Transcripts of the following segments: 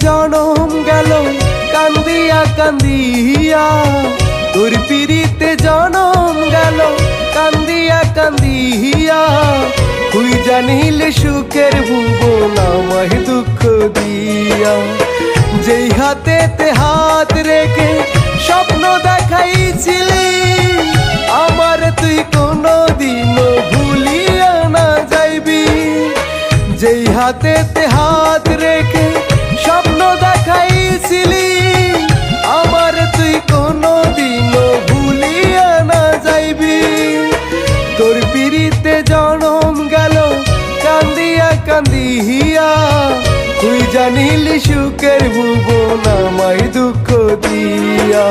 জনম গেল কান্দিয়া কান্দিয়া, তোর পিড়িতে জনম গেল কান্দিয়া কান্দিয়া। তুই জানিলে সুখের ভুবন আমায় দুঃখ দিয়া। যেই হাতেতে হাত রেখে স্বপ্ন দেখাইছিলি আমার, তুই কোনোদিনও ভুলিয়া না যাইবি। যেই হাতেতে হাত রেখে স্বপ্ন দেখাইছিলি আমার, তুই কোনোদিনও ভুলিয়া না যাইবি। তোর পিড়িতে জনম গেল কান্দিয়া কান্দিয়া, তুই জানিলি সুখের ভুবন আমায় দুঃখ দিয়া।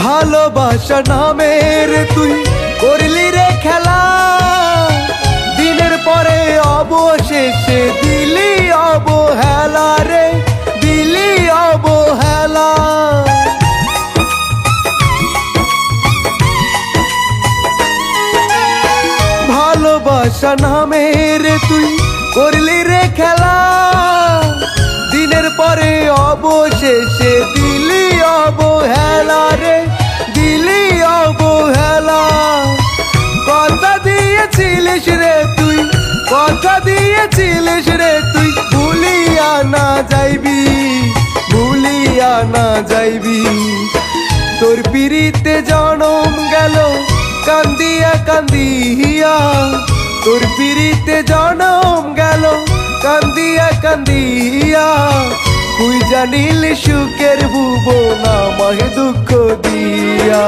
ভালোবাসা নামের তুই করলি রে খেলা, দিনের পরে অবশেষে দিলি অবহেলা রে, দিলি অবহেলা। ভালোবাসা নামের তুই করলি রে খেলা, দিনের পরে অবশেষে দিলি অবহেলা রে, দিলি অবহেলা। কথা দিয়েছিলিস রে তুই, কথা দিয়েছিলিস রে তুই, ভুলিয়া না যাইবি, ভুলিয়া না যাইবি। তোর পিড়িতে জনম গেল কান্দিয়া কান্দিয়া, তোর পিড়িতে জনম গেল কান্দিয়া কান্দিয়া। তুই জানিলি সুখের ভুবন আমায় দুঃখ দিয়া।